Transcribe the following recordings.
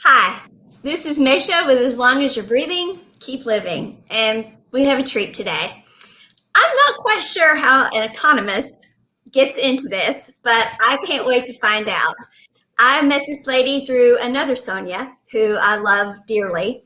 Hi, this is Misha with As Long as You're Breathing, Keep Living, and we have a treat today. I'm not quite sure how an economist gets into this, but I can't wait to find out. I met this lady through another Sonia who I love dearly,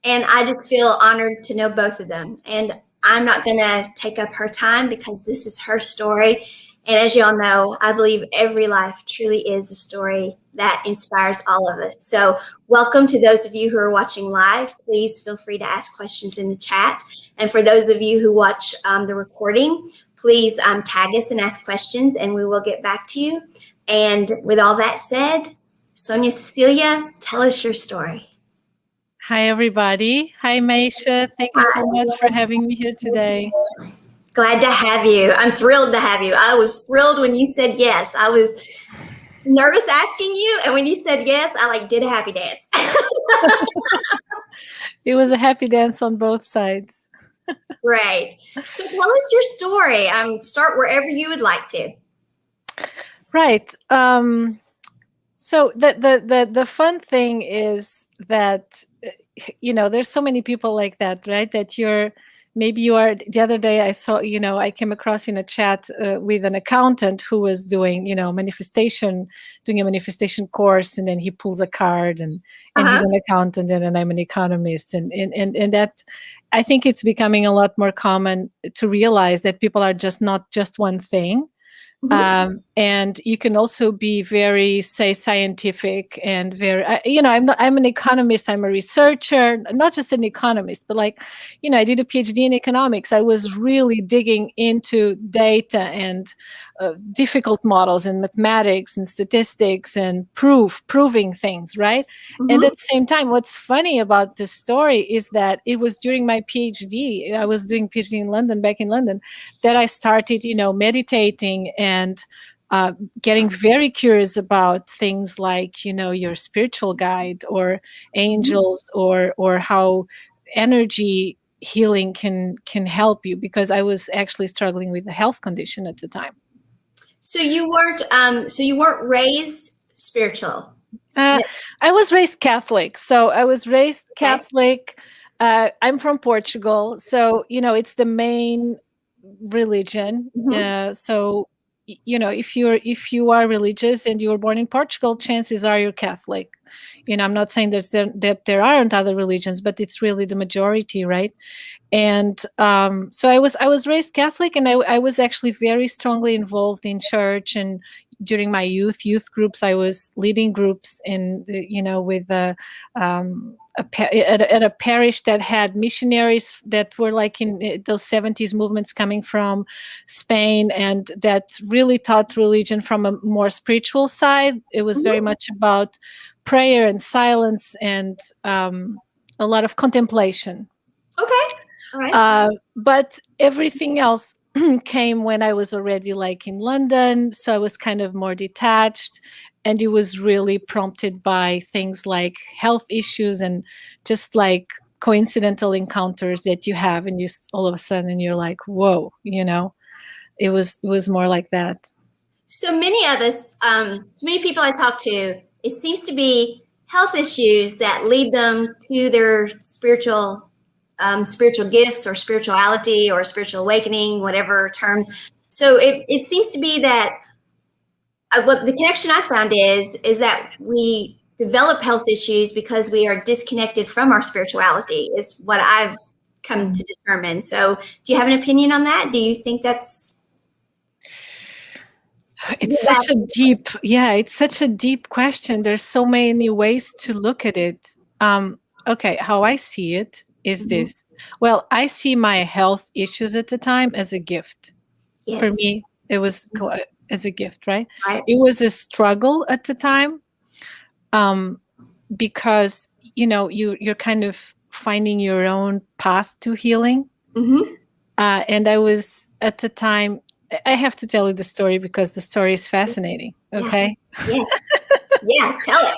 and I just feel honored to know both of them. And I'm not going to take up her time because this is her story. And as you all know, I believe every life truly is a story that inspires all of us. So, welcome to those of you who are watching live. Please feel free to ask questions in the chat. And for those of you who watch the recording, please tag us and ask questions, and we will get back to you. And with all that said, Sonia Cecilia, tell us your story. Hi, everybody. Hi, Maisha. Thank you so much for having me here today. Glad to have you. I'm thrilled to have you. I was thrilled when you said yes. I was nervous asking you, and when you said yes, I did a happy dance. It was a happy dance on both sides. Right. So tell us your story. Start wherever you would like to. Right. So the fun thing is that there's so many people like that, right? That maybe you are. The other day I saw, I came across in a chat with an accountant who was doing, doing a manifestation course, and then he pulls a card, and he's an accountant, and I'm an economist, and that I think it's becoming a lot more common to realize that people are not just one thing. And you can also be very, say, scientific and very, I'm an economist, I'm a researcher, not just an economist, but I did a PhD in economics. I was really digging into data and difficult models and mathematics and statistics and proving things, right? And at the same time, what's funny about this story is that it was during my PhD, I was doing PhD in London, back in London, that I started, meditating and getting very curious about things like, your spiritual guide or angels or how energy healing can help you, because I was actually struggling with a health condition at the time. So you weren't raised spiritual. I was raised Catholic. So I was raised Catholic. I'm from Portugal, so it's the main religion. So if you are religious and you were born in Portugal, chances are you're Catholic. I'm not saying that there aren't other religions, but it's really the majority, right? And so I was raised Catholic, and I was actually very strongly involved in church. And during my youth groups, I was leading groups with at a parish that had missionaries that were in those 70s movements coming from Spain, and that really taught religion from a more spiritual side. It was very much about prayer and silence and a lot of contemplation. Okay. All right. But everything else came when I was already in London, so I was kind of more detached, and it was really prompted by things like health issues and just coincidental encounters that you have, and you all of a sudden you're like, whoa, it was more like that. So many of us, many people I talk to, it seems to be health issues that lead them to their spiritual gifts or spirituality or spiritual awakening, whatever terms. So it seems to be that what the connection I found is that we develop health issues because we are disconnected from our spirituality, is what I've come to determine. So do you have an opinion on that? Do you think that's... It's such a deep question. There's so many ways to look at it. Okay, how I see it is this. Well, I see my health issues at the time as a gift. Yes. For me, it was as a gift, right? Right. It was a struggle at the time, because you're kind of finding your own path to healing. And I was at the time. I have to tell you the story because the story is fascinating. Okay. Yeah, tell it.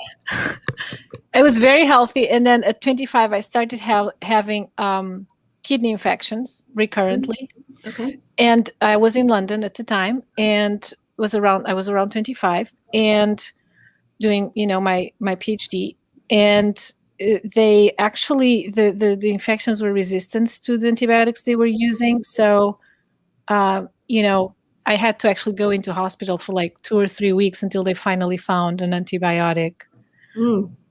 I was very healthy, and then at 25, I started having kidney infections recurrently. Okay. And I was in London at the time, and I was around 25, and doing my PhD. and they actually the infections were resistant to the antibiotics they were using. So I had to actually go into hospital for like 2 or 3 weeks until they finally found an antibiotic.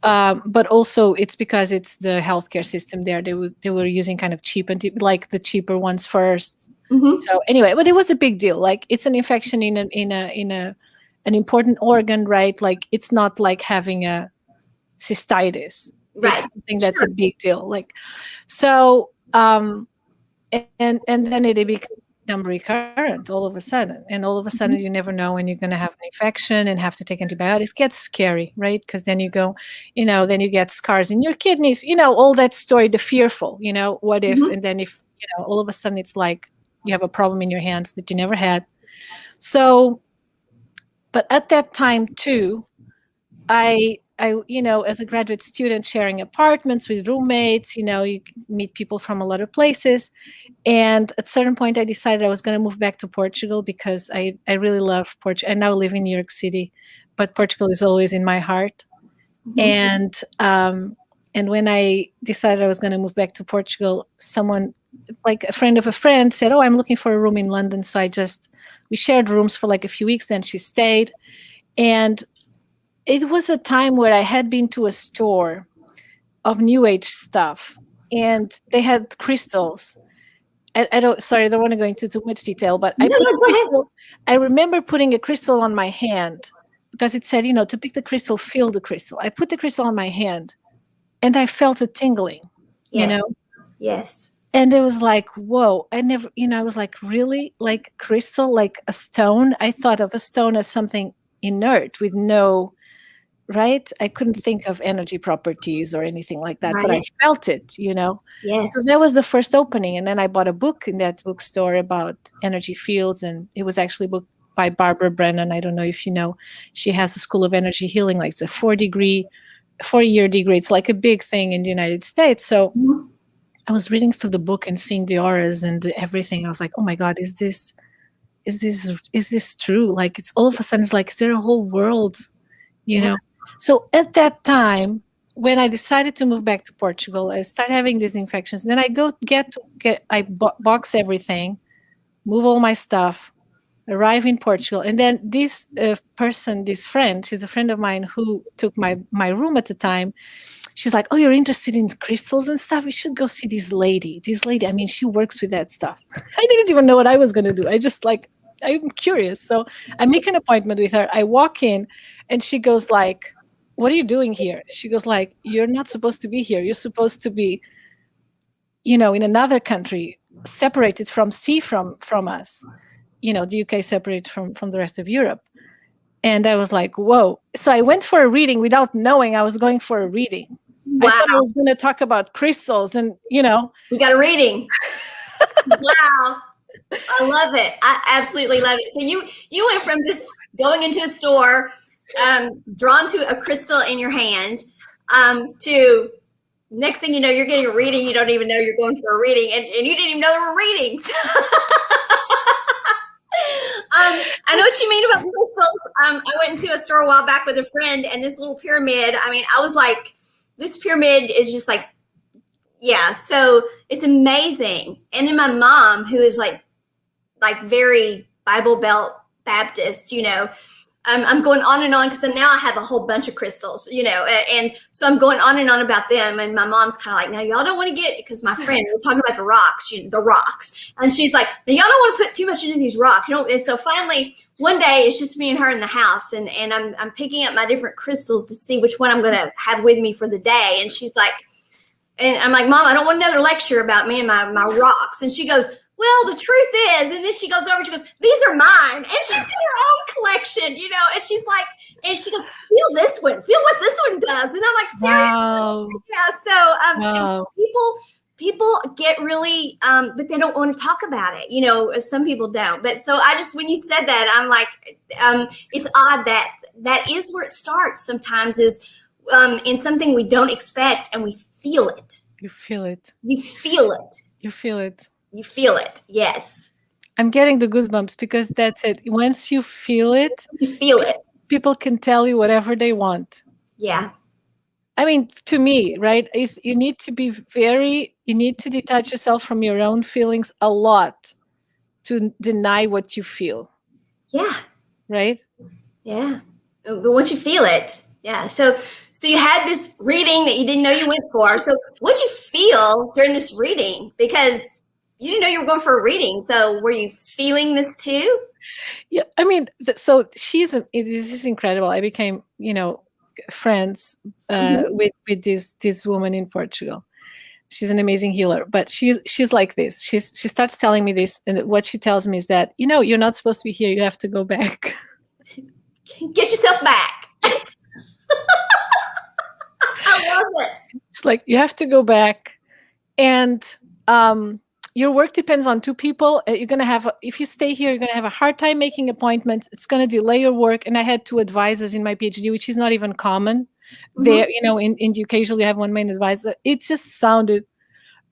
But also it's because it's the healthcare system there. They were using kind of cheap like the cheaper ones first. So anyway, but it was a big deal. Like it's an infection in an important organ, right? Like it's not like having a cystitis. Right. It's something that's a big deal. Like so, and then it become recurrent all of a sudden, and all of a sudden you never know when you're going to have an infection and have to take antibiotics. It gets scary, right? Because then you go, then you get scars in your kidneys, all that story, the fearful, what if, and then if all of a sudden it's like you have a problem in your hands that you never had. So but at that time too, I as a graduate student sharing apartments with roommates, you meet people from a lot of places. And at a certain point, I decided I was going to move back to Portugal because I really love Portugal. I now live in New York City, but Portugal is always in my heart. And when I decided I was going to move back to Portugal, someone, like a friend of a friend, said, "Oh, I'm looking for a room in London." So we shared rooms for like a few weeks. Then she stayed. And it was a time where I had been to a store of New Age stuff, and they had crystals. I don't want to go into too much detail, but I remember putting a crystal on my hand because it said, to pick the crystal, feel the crystal. I put the crystal on my hand and I felt a tingling, Yes. And it was like, whoa, I never, I was like, really? Like crystal, like a stone? I thought of a stone as something inert with no, right? I couldn't think of energy properties or anything like that, but I felt it, Yes. So that was the first opening. And then I bought a book in that bookstore about energy fields. And it was actually a book by Barbara Brennan. I don't know if you know, she has a school of energy healing, like it's a 4-year degree. It's like a big thing in the United States. So I was reading through the book and seeing the auras and everything. I was like, oh my God, is this true? Like it's all of a sudden, it's like, is there a whole world, So at that time, when I decided to move back to Portugal, I started having these infections. Then I box everything, move all my stuff, arrive in Portugal. And then this this friend, she's a friend of mine who took my room at the time. She's like, "Oh, you're interested in crystals and stuff? You should go see this lady. I mean, she works with that stuff." I didn't even know what I was going to do. I'm curious. So I make an appointment with her. I walk in and she goes like, "What are you doing here?" She goes like, "You're not supposed to be here. You're supposed to be, in another country, separated from us. The UK separated from the rest of Europe." And I was like, whoa. So I went for a reading without knowing I was going for a reading. Wow. I thought I was going to talk about crystals and, We got a reading. Wow. I love it. I absolutely love it. So you went from just going into a store, drawn to a crystal in your hand, to next thing you know, you're getting a reading. You don't even know you're going for a reading, and you didn't even know there were readings. I know what you mean about crystals. I went into a store a while back with a friend, and this little pyramid. I mean, I was like, this pyramid is just like, yeah. So it's amazing. And then my mom, who is like very Bible Belt Baptist, I'm going on and on because now I have a whole bunch of crystals, and so I'm going on and on about them. And my mom's kind of like, "Now y'all don't want to get," because my friend, we're talking about the rocks, and she's like, "Now y'all don't want to put too much into these rocks," And so finally, one day, it's just me and her in the house, and I'm picking up my different crystals to see which one I'm going to have with me for the day. And she's like, and I'm like, "Mom, I don't want another lecture about me and my rocks." And she goes, "Well, the truth is," and then she goes over and she goes, "These are mine." And she's in her own collection, and she's like, and she goes, "Feel this one, feel what this one does." And I'm like, seriously? Wow. Yeah. So people get really, but they don't want to talk about it. Some people don't. But so when you said that, I'm like, it's odd that is where it starts sometimes, is in something we don't expect, and we feel it. You feel it. You feel it. You feel it. You feel it. Yes. I'm getting the goosebumps because that's it. Once you feel it, you feel it. People can tell you whatever they want. Yeah. I mean, to me, right? You need to be you need to detach yourself from your own feelings a lot to deny what you feel, Yeah. right? Yeah. But once you feel it, yeah. So you had this reading that you didn't know you went for. So what did you feel during this reading? Because you didn't know you were going for a reading. So were you feeling this too? Yeah, I mean, so this is incredible. I became, friends Mm-hmm. with this woman in Portugal. She's an amazing healer, but she's like this. She starts telling me this, and what she tells me is that, you're not supposed to be here. You have to go back. Get yourself back. I love it. It's like you have to go back, and your work depends on two people. You're gonna have if you stay here, you're gonna have a hard time making appointments. It's gonna delay your work. And I had two advisors in my PhD, which is not even common. There, Mm-hmm. in you occasionally have one main advisor. It just sounded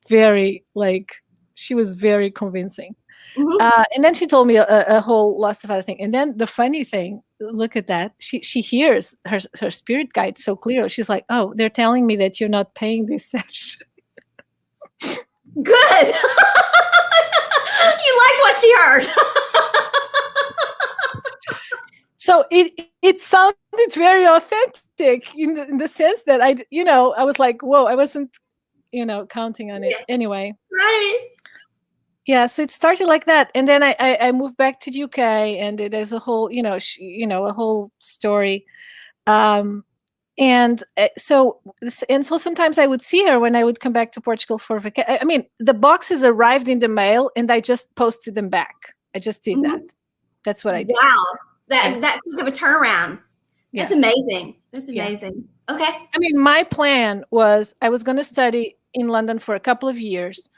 very like she was very convincing. Mm-hmm. And then she told me a whole lots of other things. And then the funny thing, look at that. She hears her spirit guide so clear. She's like, "Oh, they're telling me that you're not paying this session." Good. You liked what she heard. So it sounded very authentic in the sense that I was like, whoa, I wasn't counting on it Yeah. anyway. Right. Yeah, so it started like that, and then I moved back to the UK, and there's a whole a whole story. Um, and so sometimes I would see her when I would come back to Portugal for vacation. I mean, the boxes arrived in the mail, and I just posted them back. I just did that. Mm-hmm. That's what I did. Wow. Yeah. That's quick of a turnaround. That's Yeah. amazing. That's Yeah. amazing. Okay. I mean, my plan was I was going to study in London for a couple of years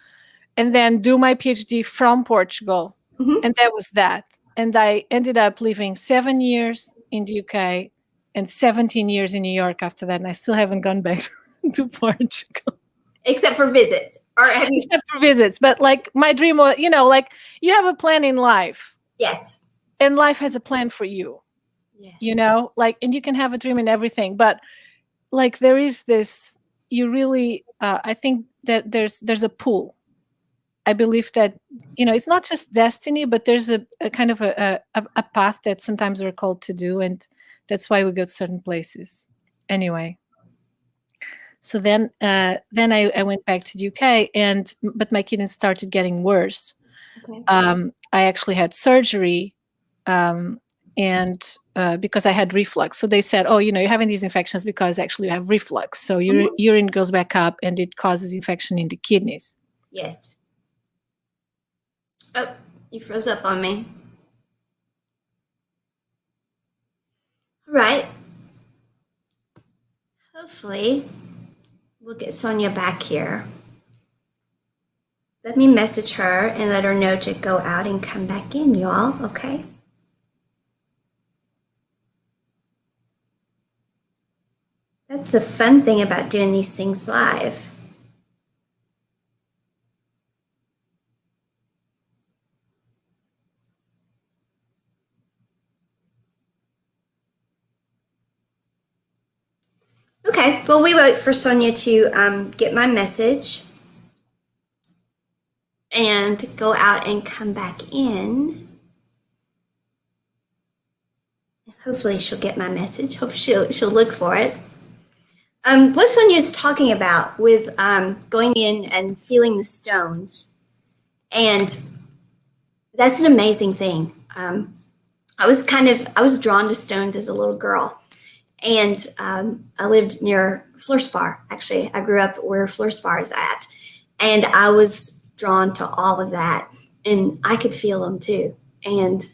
and then do my PhD from Portugal. Mm-hmm. And that was that. And I ended up living 7 years in the UK and 17 years in New York after that. And I still haven't gone back to Portugal. Except for visits. Or have you? Except for visits. But like my dream was, like you have a plan in life Yes. and life has a plan for you, Yeah. and you can have a dream in everything. But like there is this, you really, I think that there's a pull. I believe that, it's not just destiny, but there's a kind of a path that sometimes we're called to do. And that's why we go to certain places. Anyway. So then I went back to the UK, but my kidneys started getting worse. Okay. I actually had surgery, and because I had reflux. So they said, oh, you're having these infections because actually you have reflux. So your urine goes back up and it causes infection in the kidneys. Yes. Oh, you froze up on me. All right. Hopefully, we'll get Sonia back here. Let me message her and let her know to go out and come back in, y'all. Okay? That's the fun thing about doing these things live. Okay, well, we wait for Sonia to get my message and go out and come back in. Hopefully she'll get my message. Hope she'll look for it. What Sonia is talking about with going in and feeling the stones, and that's an amazing thing. I was drawn to stones as a little girl, and I lived near Fluorspar. Actually, I grew up where Fluorspar is at, and I was drawn to all of that, and I could feel them too. And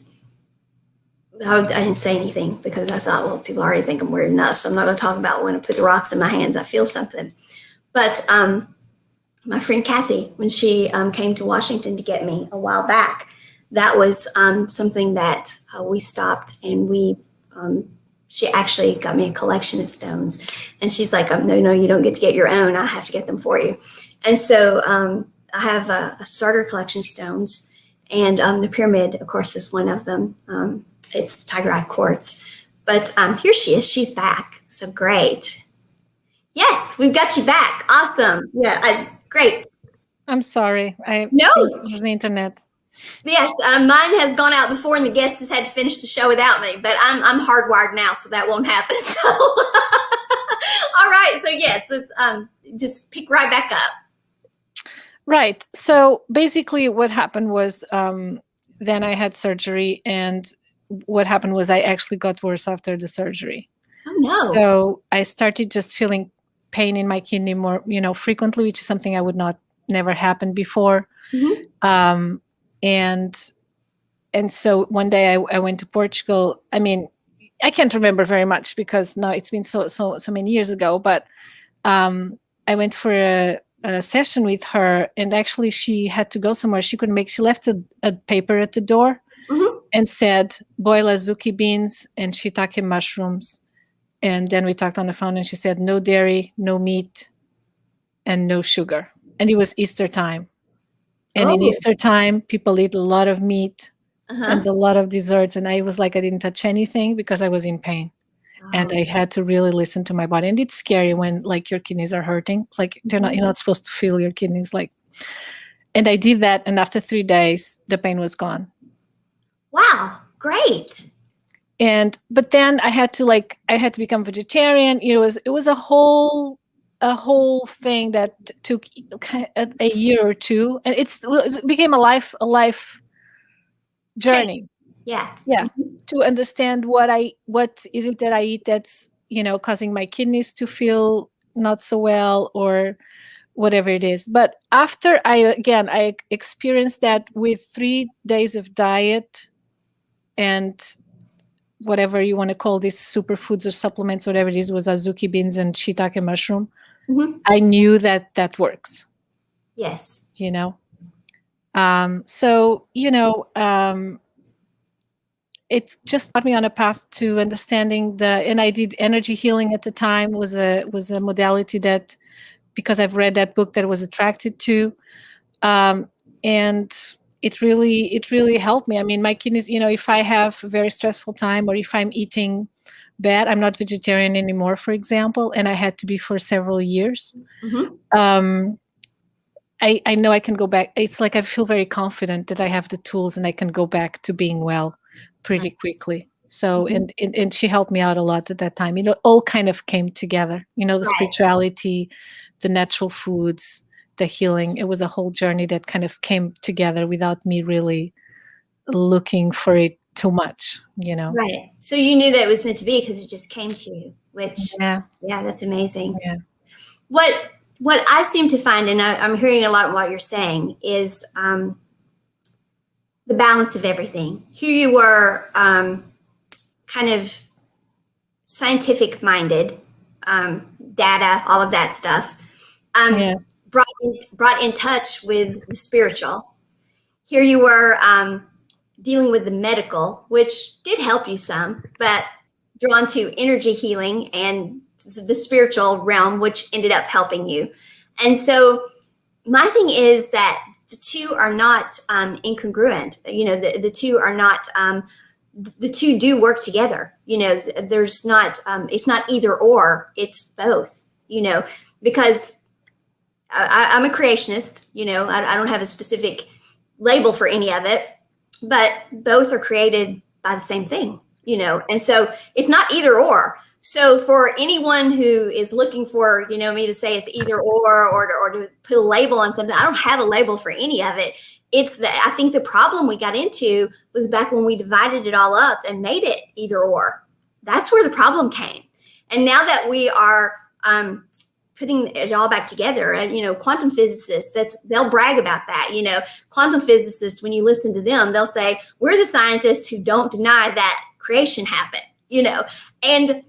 I didn't say anything because I thought, well, people already think I'm weird enough, so I'm not going to talk about when I put the rocks in my hands, I feel something. But my friend Kathy, when she came to Washington to get me a while back, that was something that we stopped, and she actually got me a collection of stones. And she's like, no, you don't get to get your own. I have to get them for you. And so I have a starter collection of stones, and the pyramid, of course, is one of them. It's tiger eye quartz. But here she is. She's back. So great. Yes, we've got you back. Awesome. Yeah, great. I'm sorry. I No, think it was the internet. yes, mine has gone out before, and the guest has had to finish the show without me. But I'm hardwired now, so that won't happen. So, all right. So yes, let's just pick right back up. Right. So basically, what happened was then I had surgery, and what happened was I actually got worse after the surgery. Oh no. So I started just feeling pain in my kidney more, frequently, which is something I would not never happened before. Mm-hmm. And so one day I went to Portugal. I mean, I can't remember very much because now it's been so many years ago. But I went for a session with her, and actually she had to go somewhere. She couldn't make. She left a paper at the door Mm-hmm. and said, "Boil azuki beans and shiitake mushrooms." And then we talked on the phone, and she said, "No dairy, no meat, and no sugar." And it was Easter time. And in Oh. Easter time, people eat a lot of meat and Uh-huh. a lot of desserts. And I was like, I didn't touch anything because I was in pain. And I had to really listen to my body. And it's scary when like your kidneys are hurting. It's like you're not supposed to feel your kidneys like. And I did that. And after 3 days, the pain was gone. Wow. Great. But then I had to become vegetarian. It was a whole thing that took a year or two, and it became a life journey. Yeah. Yeah, to understand what is it that I eat that's causing my kidneys to feel not so well, or whatever it is. But after I experienced that with 3 days of diet and whatever you want to call these superfoods or supplements, whatever it is, was azuki beans and shiitake mushroom. Mm-hmm. I knew that works. Yes. It just got me on a path to understanding and I did energy healing at the time. Was a modality that, because I've read that book, that I was attracted to, and it really helped me. I mean, my kidneys, if I have a very stressful time, or if I'm eating bad, I'm not vegetarian anymore, for example, and I had to be for several years. Mm-hmm. I know I can go back. It's like I feel very confident that I have the tools and I can go back to being well pretty quickly. So, and she helped me out a lot at that time. It all kind of came together, the spirituality, the natural foods, the healing. It was a whole journey that kind of came together without me really looking for it too much, Right. So you knew that it was meant to be because it just came to you, which, Yeah. that's amazing. Yeah. What I seem to find, and I'm hearing a lot of what you're saying, is the balance of everything. Here you were, kind of scientific minded, data, all of that stuff, brought in touch with the spiritual. Here you were, dealing with the medical, which did help you some, but drawn to energy healing and the spiritual realm, which ended up helping you. And so my thing is that the two are not incongruent. The two are not, the two do work together. There's not, it's not either or, it's both, because I'm a creationist, I don't have a specific label for any of it, but both are created by the same thing, and so it's not either or. So for anyone who is looking for, me to say it's either or to put a label on something, I don't have a label for any of it. It's that I think the problem we got into was back when we divided it all up and made it either or. That's where the problem came. And now that we are putting it all back together, and quantum physicists, they'll brag about that. Quantum physicists, when you listen to them, they'll say, we're the scientists who don't deny that creation happened, and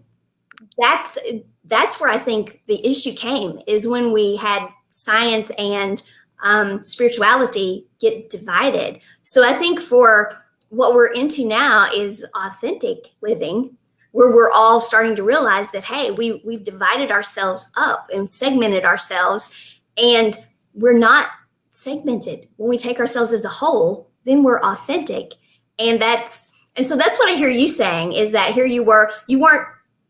that's where I think the issue came, is when we had science and spirituality get divided. So I think for what we're into now is authentic living, where we're all starting to realize that, hey, we've divided ourselves up and segmented ourselves, and we're not segmented. When we take ourselves as a whole, then we're authentic. And so that's what I hear you saying, is that here you weren't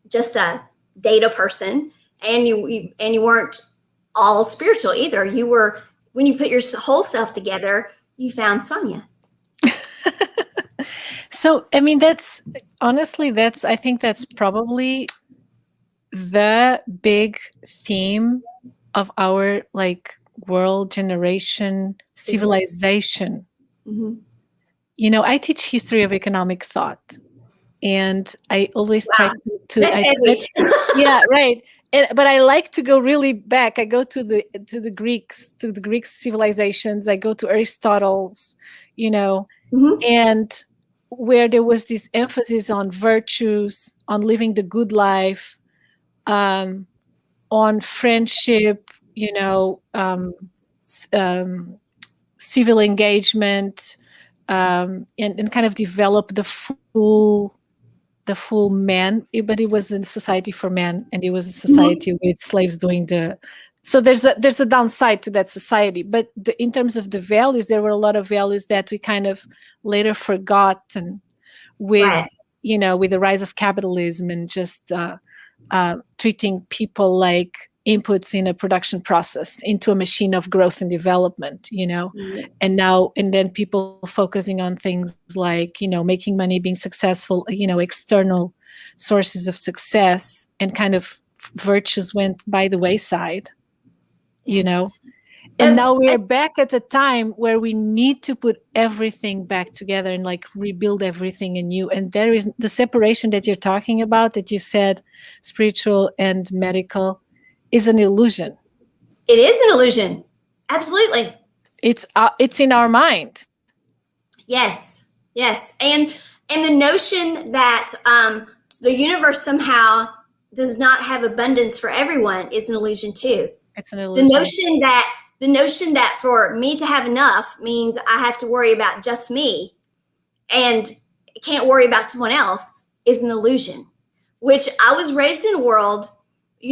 just a data person, and you weren't all spiritual either. You were, when you put your whole self together, you found Sonia. So, I mean, that's honestly, I think that's probably the big theme of our like world, generation, civilization. Mm-hmm. You know, I teach history of economic thought, and I always try Wow. to That's heavy. yeah, right. But I like to go really back. I go to the Greeks, to the Greek civilizations. I go to Aristotle's, you know, Mm-hmm. and where there was this emphasis on virtues, on living the good life, on friendship, you know, civil engagement, and kind of develop the full man. But it was a society for men, and it was a Mm-hmm. society with slaves doing the. So there's a downside to that society, but in terms of the values, there were a lot of values that we kind of later forgot, and Right. with with the rise of capitalism and just treating people like inputs in a production process into a machine of growth and development, Mm-hmm. and then people focusing on things like making money, being successful, external sources of success, and kind of virtues went by the wayside, Yeah. and But now we're back at the time where we need to put everything back together and like rebuild everything anew. And there is the separation that you're talking about, that you said spiritual and medical, is an illusion. it is an illusion. Absolutely. It's in our mind. Yes. Yes. And the notion that the universe somehow does not have abundance for everyone is an illusion too. It's an The illusion. notion that for me to have enough means I have to worry about just me and can't worry about someone else is an illusion. Which I was raised in a world, I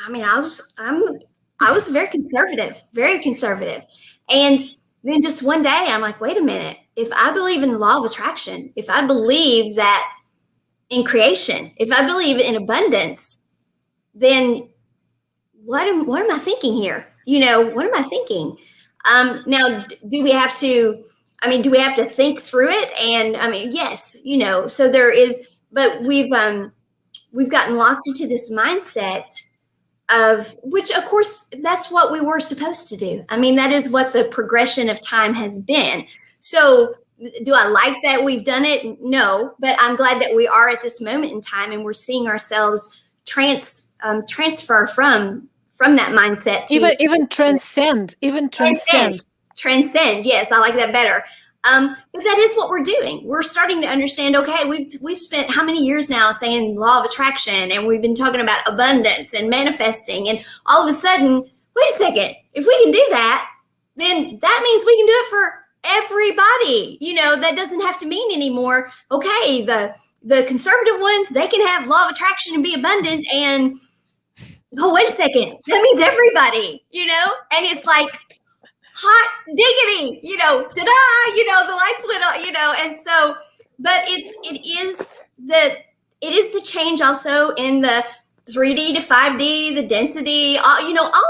mean, I was very conservative, and then just one day I'm like, wait a minute. If I believe in the law of attraction, if I believe that in creation, if I believe in abundance, then what am I thinking here? What am I thinking? Now, do we have to? I mean, do we have to think through it? And I mean, yes, So there is, but we've gotten locked into this mindset of which, of course, that's what we were supposed to do. I mean, that is what the progression of time has been. So, do I like that we've done it? No, but I'm glad that we are at this moment in time, and we're seeing ourselves transfer from that mindset to Even transcend. transcend. Yes, I like that better. But that is what we're doing. We're starting to understand. Okay, we've spent how many years now saying law of attraction, and we've been talking about abundance and manifesting, and all of a sudden, wait a second. If we can do that, then that means we can do it for everybody. That doesn't have to mean anymore. Okay, the conservative ones, they can have law of attraction and be abundant, and oh, wait a second, that means everybody. And it's like hot diggity, ta-da, the lights went on, and so, but it is the change also in the 3D to 5D, the density, all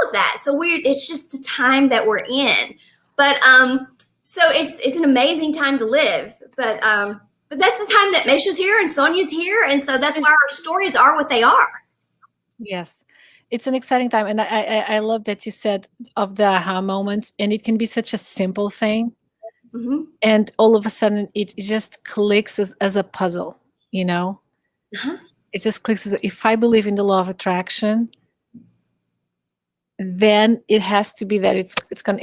of that. So it's just the time that we're in. But so it's an amazing time to live. But that's the time that Mesha's here and Sonia's here, and so that's why our stories are what they are. Yes, it's an exciting time, and I love that you said of the aha moments, and it can be such a simple thing, and all of a sudden it just clicks as a puzzle. It just clicks. If I believe in the law of attraction, then it has to be that it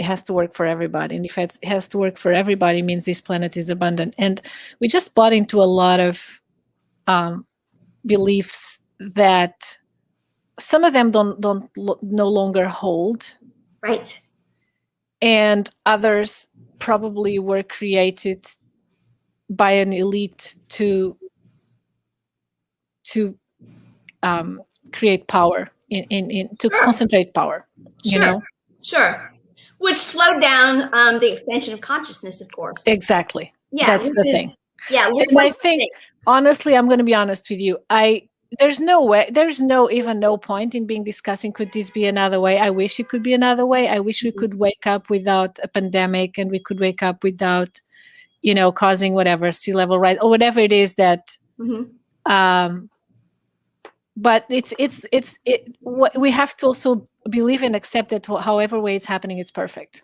has to work for everybody, and if it has to work for everybody, it means this planet is abundant. And we just bought into a lot of beliefs that some of them don't no longer hold, right? And others probably were created by an elite to create power, to concentrate power. Sure. Which slowed down the expansion of consciousness, of course. Exactly. Yeah, that's the thing. Yeah, and I think, honestly, I'm going to be honest with you. I there's no way, there's no even no point in being discussing, could this be another way? I wish it could be another way. I wish we could wake up without a pandemic, and we could wake up without, causing whatever sea level rise or whatever it is that. Um, but we have to also believe and accept that however way it's happening, it's perfect.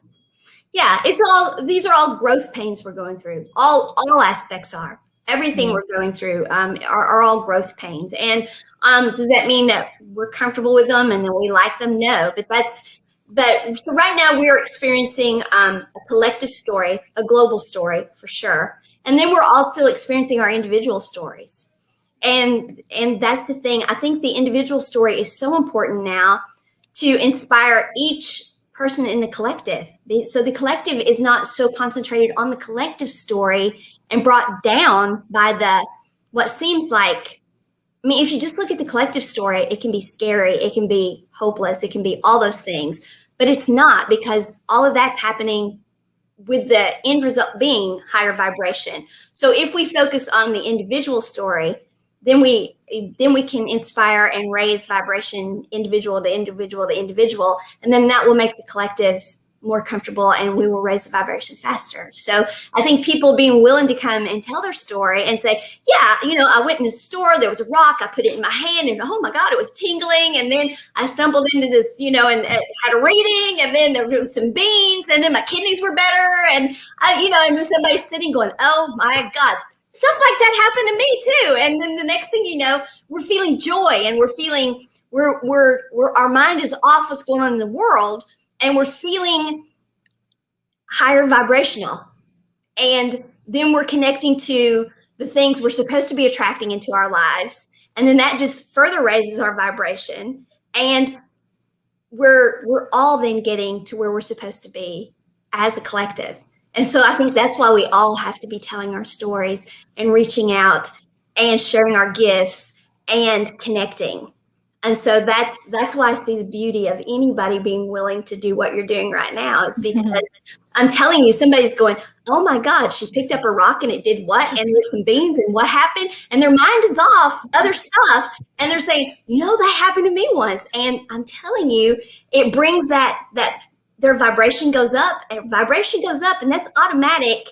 Yeah, these are all growth pains we're going through. All aspects are. Everything we're going through are all growth pains. And does that mean that we're comfortable with them and that we like them? No, but so right now we're experiencing a collective story, a global story for sure. And then we're all still experiencing our individual stories. And that's the thing. I think the individual story is so important now to inspire each person in the collective. So the collective is not so concentrated on the collective story and brought down by what seems like, I mean, if you just look at the collective story, it can be scary, it can be hopeless, it can be all those things, but it's not, because all of that's happening with the end result being higher vibration. So if we focus on the individual story, then we can inspire and raise vibration individual to individual to individual, and then that will make the collective more comfortable, and we will raise the vibration faster. So I think people being willing to come and tell their story and say, yeah, I went in the store, there was a rock, I put it in my hand, and oh my God, it was tingling, and then I stumbled into this, and had a reading, and then there was some beans, and then my kidneys were better, and and then somebody's sitting going, oh my God, stuff like that happened to me too. And then the next thing you know, we're feeling joy, and we're feeling our mind is off what's going on in the world, and we're feeling higher vibrational. And then we're connecting to the things we're supposed to be attracting into our lives. And then that just further raises our vibration. And we're all then getting to where we're supposed to be as a collective. And so I think that's why we all have to be telling our stories and reaching out and sharing our gifts and connecting. And so that's why I see the beauty of anybody being willing to do what you're doing right now. It's because I'm telling you, somebody's going, oh my God, she picked up a rock and it did what? And there's some beans and what happened? And their mind is off other stuff. And they're saying, that happened to me once. And I'm telling you, it brings that their vibration goes up, and vibration goes up, and that's automatic.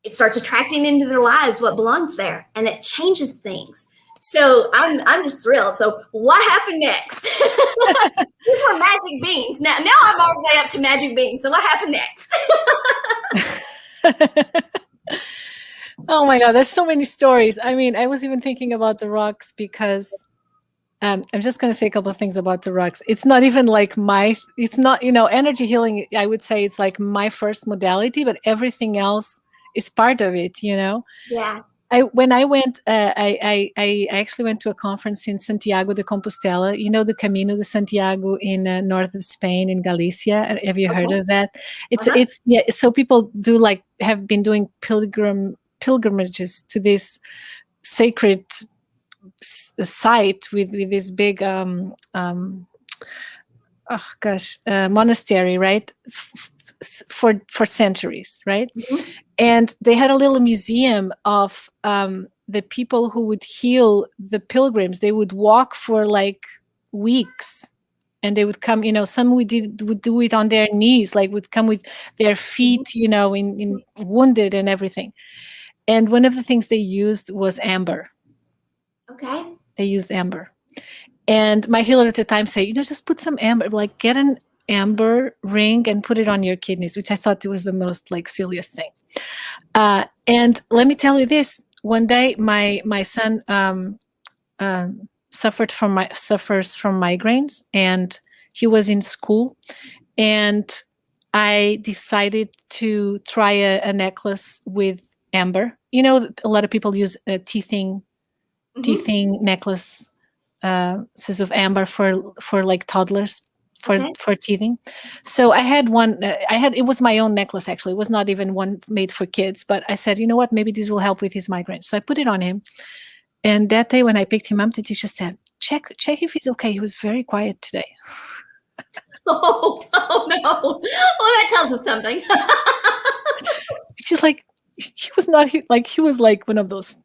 It starts attracting into their lives what belongs there, and it changes things. So I'm just thrilled. So what happened next? These were magic beans. Now I'm all the way up to magic beans. So what happened next? Oh my God, there's so many stories. I mean, I was even thinking about the rocks because I'm just going to say a couple of things about the rocks. It's not even like it's not, energy healing, I would say it's like my first modality, but everything else is part of it, Yeah. When I went, I actually went to a conference in Santiago de Compostela, the Camino de Santiago in north of Spain, in Galicia. Have you heard of that? It's yeah. So people have been doing pilgrimages to this sacred site with this big monastery, right? For centuries, right? Mm-hmm. And they had a little museum of the people who would heal the pilgrims. They would walk for like weeks, and they would come. Some would do it on their knees, would come with their feet, in wounded and everything. And one of the things they used was amber. Okay. They used amber, and my healer at the time said, just put some amber, get an amber ring and put it on your kidneys, which I thought was the most silliest thing. And let me tell you this: one day, my son suffers from migraines, and he was in school, and I decided to try a necklace with amber. A lot of people use a teething necklace, says of amber for toddlers. For teething. So I had one, it was my own necklace, actually. It was not even one made for kids, but I said, you know what, maybe this will help with his migraine. So I put it on him. And that day when I picked him up, the teacher said, check if he's okay. He was very quiet today. Oh no. Well, that tells us something. She's like, he was not, he was like one of those,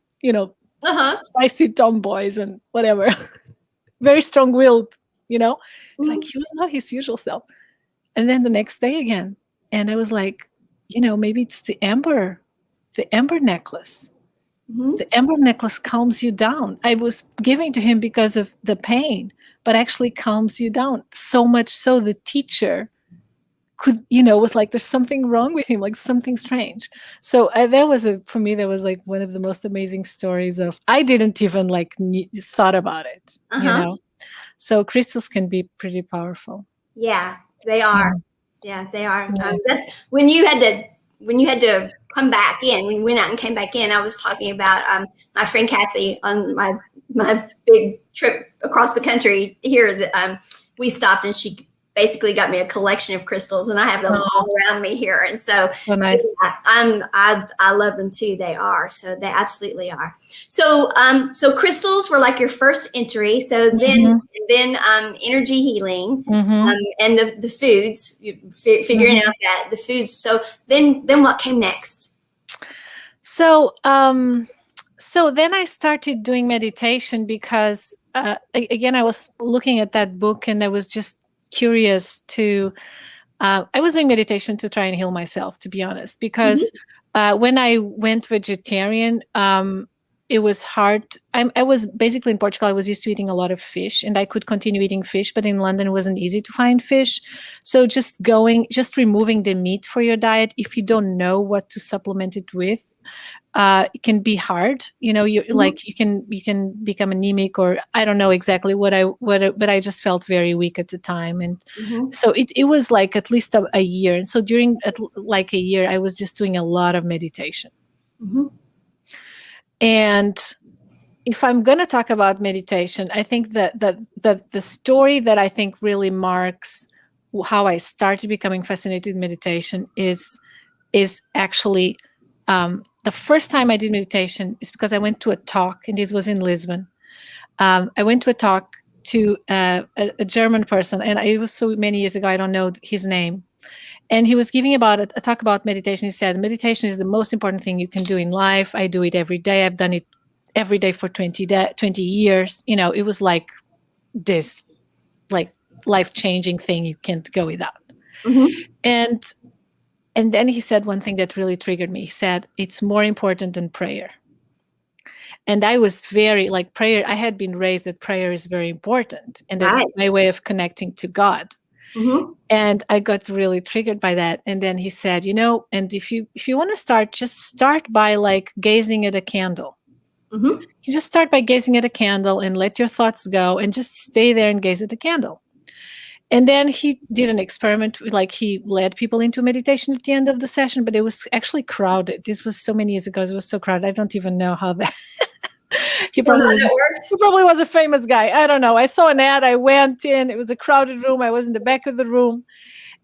Uh-huh. Feisty tomboys and whatever, very strong-willed, It's like he was not his usual self. And then the next day again, and I was like, maybe it's the amber necklace. Mm-hmm. The amber necklace calms you down. I was giving to him because of the pain, but actually calms you down. So much so the teacher was like, there's something wrong with him, like something strange. So for me, that was like one of the most amazing stories of, I didn't even like thought about it, Uh-huh. So crystals can be pretty powerful. Yeah, they Yeah. are. Yeah, they are. Yeah. That's when you had to come back in. When you went out and came back in, I was talking about my friend Kathy on my big trip across the country here. That we stopped, and she basically got me a collection of crystals, and I have them all around me here. And so, Nice. I love them too. They are, so they absolutely are. So crystals were like your first entry. So then energy healing, and the foods, figuring out that the foods. So then what came next? So then I started doing meditation because again, I was looking at that book and I was just curious to. I was doing meditation to try and heal myself, to be honest, because when I went vegetarian, it was hard. I was basically in Portugal. I was used to eating a lot of fish, and I could continue eating fish, but in London, it wasn't easy to find fish. So just removing the meat for your diet, if you don't know what to supplement it with, it can be hard. You like you can become anemic, or I don't know exactly but I just felt very weak at the time, and so it was like at least a year. And so during like a year, I was just doing a lot of meditation. And if I'm going to talk about meditation, I think that the story that I think really marks how I started becoming fascinated with meditation is actually the first time I did meditation is because I went to a talk, and this was in Lisbon. I went to a talk to a German person, and it was so many years ago, I don't know his name. And he was giving about a talk about meditation. He said, meditation is the most important thing you can do in life. I do it every day. I've done it every day for 20 years. It was like this like life-changing thing you can't go without. And then he said one thing that really triggered me. He said, it's more important than prayer. And I was very like prayer. I had been raised that prayer is very important. And that's my way of connecting to God. And I got really triggered by that. And then he said, and if you want to start, just start by like gazing at a candle. You just start by gazing at a candle and let your thoughts go and just stay there and gaze at the candle. And then he did an experiment, like he led people into meditation at the end of the session, but it was actually crowded. This was so many years ago. It was so crowded. I don't even know how that... He probably was a famous guy. I don't know. I saw an ad. I went in. It was a crowded room. I was in the back of the room.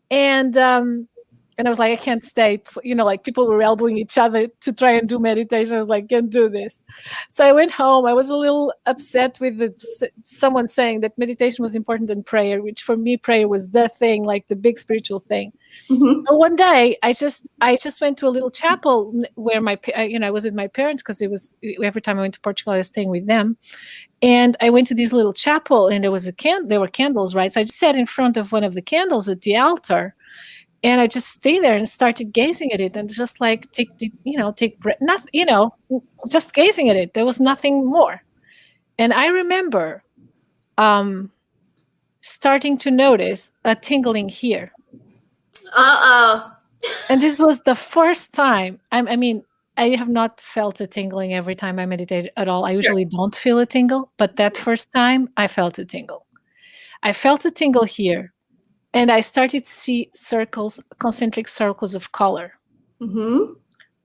And I was like, I can't stay. Like people were elbowing each other to try and do meditation. I was like, can't do this. So I went home. I was a little upset with someone saying that meditation was important than prayer, which for me, prayer was the thing, like the big spiritual thing. But one day, I just went to a little chapel where I was with my parents, because it was every time I went to Portugal, I was staying with them. And I went to this little chapel, and there were candles, right? So I just sat in front of one of the candles at the altar. And I just stayed there and started gazing at it, and just like take breath, nothing, just gazing at it. There was nothing more. And I remember starting to notice a tingling here. And this was the first time. I have not felt a tingling every time I meditate at all. I usually don't feel a tingle, but that first time I felt a tingle. I felt a tingle here. And I started to see concentric circles of color,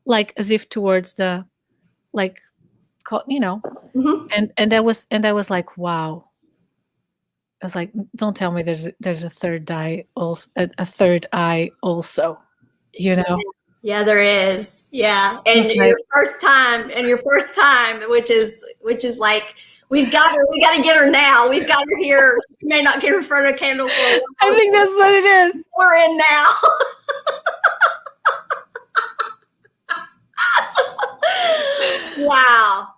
like as if towards the, like, and I was like, wow. I was like, don't tell me there's a third eye also, a third eye also, Yeah, there is. Yeah, and your first time, which is like, we got to get her now. We've got her here. We may not get her in front of a candle for a while. I think that's what it is. We're in now. Wow.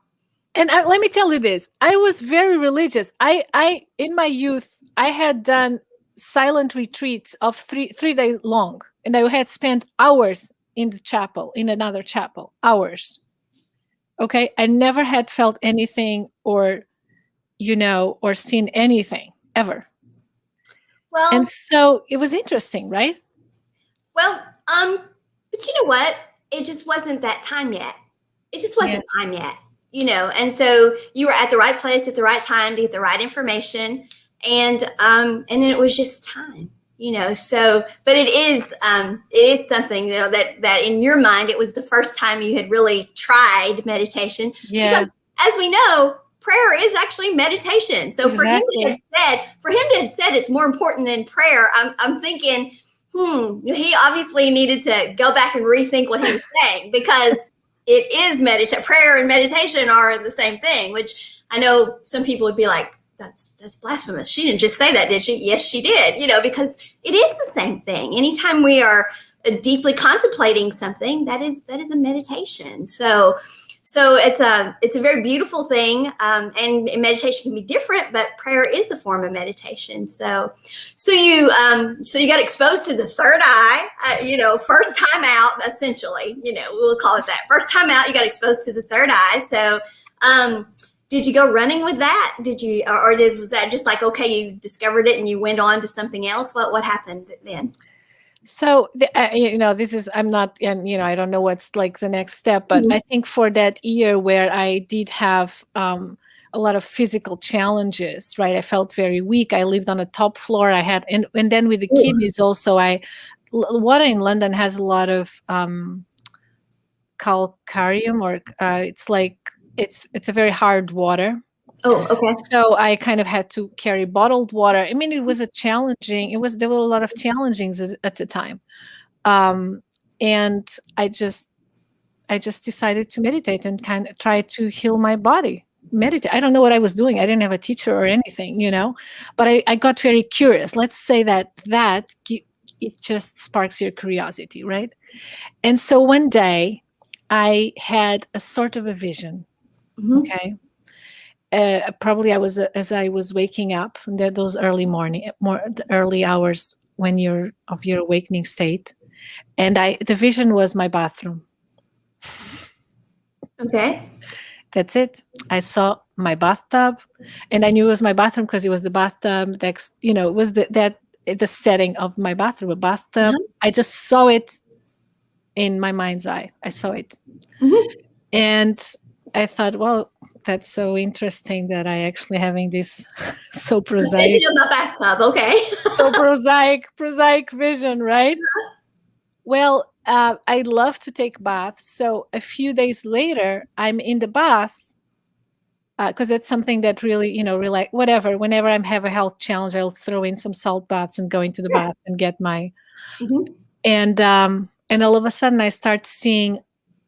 And let me tell you this, I was very religious. I in my youth, I had done silent retreats of three days long, and I had spent hours in the chapel, in another chapel, hours. Okay, I never had felt anything, or or seen anything ever. And Well, so it was interesting, right? well, but you know what? It just wasn't that time yet. It just Yeah. wasn't time yet, and so you were at the right place at the right time to get the right information, and then it was just time, So, but it is something, that in your mind it was the first time you had really tried meditation, Yeah, because as we know, prayer is actually meditation. So exactly. for him to have said it's more important than prayer, I'm thinking, he obviously needed to go back and rethink what he was saying, because it is prayer and meditation are the same thing, which I know some people would be like, that's blasphemous. She didn't just say that, did she? Yes, she did, because it is the same thing. Anytime we are deeply contemplating something, that is a meditation. So it's a very beautiful thing, and meditation can be different, but prayer is a form of meditation. So you got exposed to the third eye, first time out, essentially. We'll call it that. First time out, you got exposed to the third eye. So, did you go running with that? Did you, was that just like, okay, you discovered it and you went on to something else? What happened then? So, this is, I'm not, and, I don't know what's like the next step, but I think for that year where I did have a lot of physical challenges, right? I felt very weak. I lived on a top floor. I had, and then with the kidneys also, water in London has a lot of calcarium, or it's like, it's a very hard water. Oh, okay. So I kind of had to carry bottled water. I mean, there were a lot of challengings at the time. And I just decided to meditate and kind of try to heal my body. Meditate. I don't know what I was doing. I didn't have a teacher or anything, but I got very curious. Let's say that it just sparks your curiosity, right? And so one day I had a sort of a vision. Mm-hmm. Okay. Probably as I was waking up, those early hours when you're of your awakening state, and the vision was my bathroom. Okay. That's it. I saw my bathtub, and I knew it was my bathroom because it was the bathtub. It was the setting of my bathroom, a bathtub. Mm-hmm. I just saw it in my mind's eye. I saw it, and I thought, well, that's so interesting that I actually having this so prosaic, The bathtub. Okay. so prosaic vision, right? Well, I love to take baths. So a few days later, I'm in the bath because that's something that really, really, whatever. Whenever I have a health challenge, I'll throw in some salt baths and go into the bath and get my. And all of a sudden, I start seeing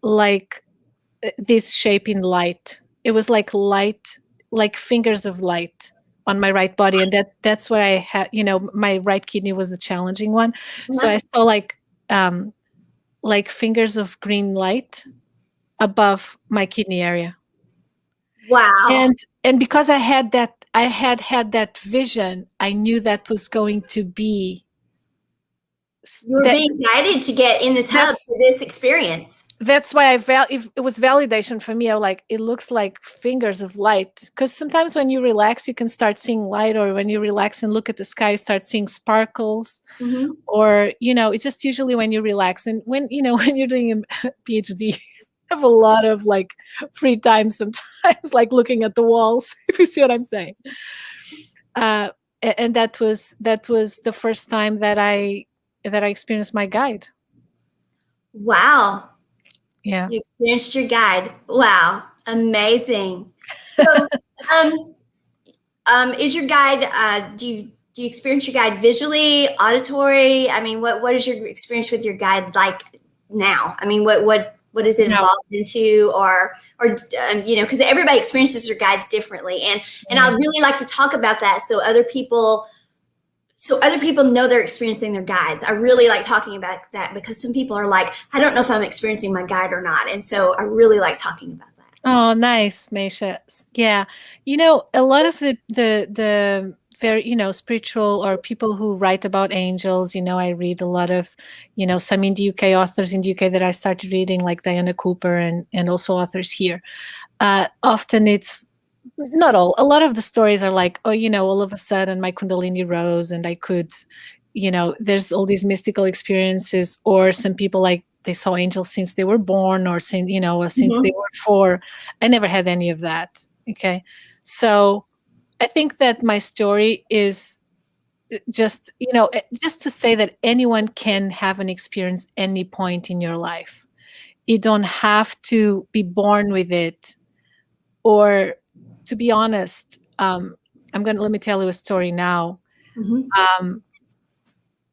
like this shape in light. It was like light, like fingers of light on my right body, and that's what I had. My right kidney was the challenging one, so I saw like fingers of green light above my kidney area. Wow. And because I had had that vision, I knew that was going to be. You were being guided to get in the tub for this experience. That's why it was validation for me. I was like, it looks like fingers of light. Because sometimes when you relax, you can start seeing light, or when you relax and look at the sky, you start seeing sparkles. Or, it's just usually when you relax. And when you're doing a PhD, you have a lot of like free time sometimes, like looking at the walls, if you see what I'm saying. And that was the first time that I experienced my guide. Wow. Yeah. You experienced your guide. Wow. Amazing. So, is your guide, do you experience your guide visually, auditory? I mean, what is your experience with your guide like now? I mean, what is it involved into, or because everybody experiences their guides differently. And I'd really like to talk about that so other people know they're experiencing their guides. I really like talking about that, because some people are like, I don't know if I'm experiencing my guide or not. And so I really like talking about that. Oh, nice, Mesha. Yeah, a lot of the very, spiritual or people who write about angels. I read a lot of, some in the UK, authors in the UK that I started reading, like Diana Cooper, and also authors here. Often it's not all. A lot of the stories are like, oh, all of a sudden my Kundalini rose and I could, there's all these mystical experiences, or some people like they saw angels since they were born, or since, or since they Mhm. were four. I never had any of that. Okay. So I think that my story is just, just to say that anyone can have an experience any point in your life. You don't have to be born with it, or to be honest, let me tell you a story now. Mhm. Um,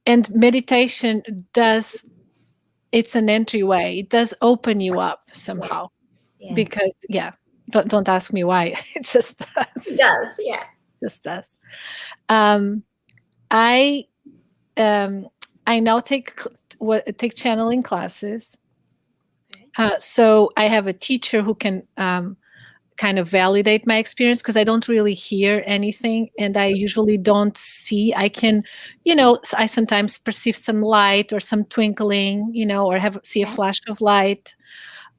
and meditation does, it's an entryway. It does open you up Yes. somehow, Yes. because, yeah, don't ask me why. It just It does. does. Yeah. Just does. Um, I um, I now take channeling classes. Okay. So I have a teacher who can kind of validate my experience, because I don't really hear anything, and I usually don't see. I can, I sometimes perceive some light or some twinkling, or see a Okay. flash of light.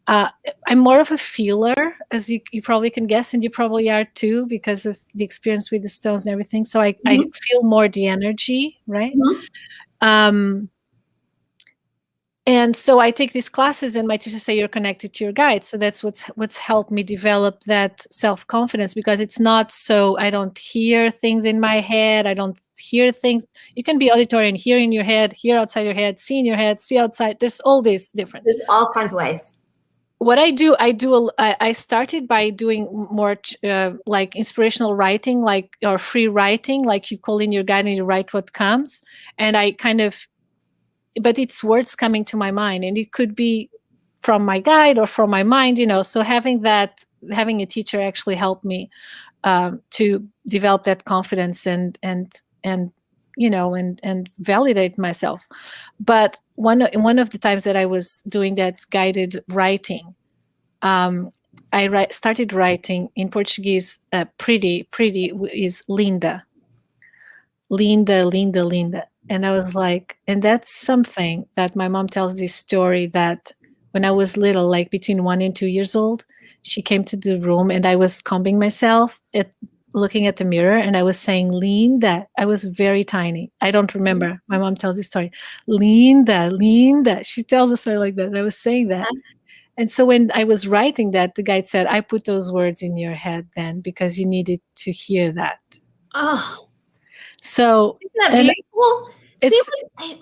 Uh, I'm more of a feeler, as you probably can guess, and you probably are too, because of the experience with the stones and everything. So I Mhm. feel more the energy, right? Mhm. Um, and so I take these classes, and my teachers say you're connected to your guides. So that's what's helped me develop that self-confidence, because it's not so I don't hear things in my head. I don't hear things. You can be auditory and hear in your head, hear outside your head, see in your head, see outside. There's all this different. There's all kinds of ways. What I started by doing more like inspirational writing, like, or free writing, like you call in your guide and you write what comes. And I kind of, but it's words coming to my mind, and it could be from my guide or from my mind, so having a teacher actually helped me to develop that confidence, and and validate myself. But one of the times that I was doing that guided writing, started writing in Portuguese. Pretty is linda, Linda, Linda, Linda. And I was like, and that's something that my mom tells this story, that when I was little, like between 1 and 2 years old, she came to the room and I was combing myself, looking at the mirror, and I was saying, Linda. I was very tiny. I don't remember. My mom tells this story. Linda, Linda. She tells a story like that. And I was saying that. And so when I was writing that, the guide said, I put those words in your head then because you needed to hear that. Oh, So, isn't that and beautiful? See, it's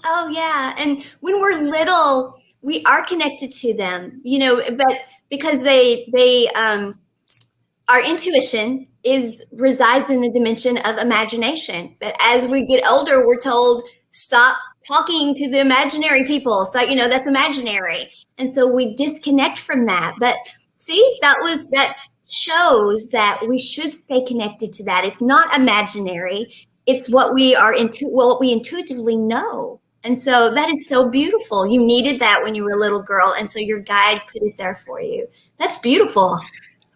oh yeah. And when we're little, we are connected to them, but because our intuition is resides in the dimension of imagination. But as we get older, we're told stop talking to the imaginary people. So that's imaginary, and so we disconnect from that. But see, that shows that we should stay connected to that. It's not imaginary. It's what we are into, what we intuitively know. And so that is so beautiful. You needed that when you were a little girl, and so your guide put it there for you. That's beautiful.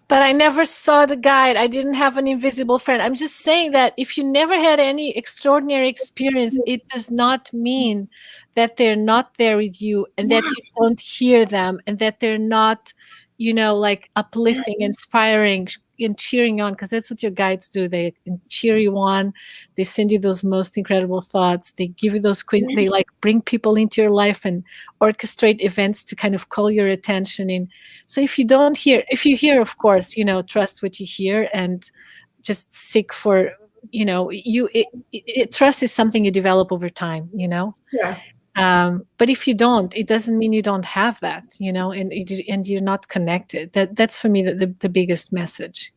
but I never saw the guide. I didn't have an invisible friend. I'm just saying that if you never had any extraordinary experience, it does not mean that they're not there with you, and that you Yes, don't hear them, and that they're not, like uplifting, yes. inspiring, and cheering you on, because that's what your guides do. They cheer you on. They send you those most incredible thoughts. They give you those they like bring people into your life and orchestrate events to kind of call your attention in. So if you hear, of course, trust what you hear, and just seek for, trust is something you develop over time, Sure. but if you don't, it doesn't mean you don't have that, and you're not connected. That's for me the biggest message.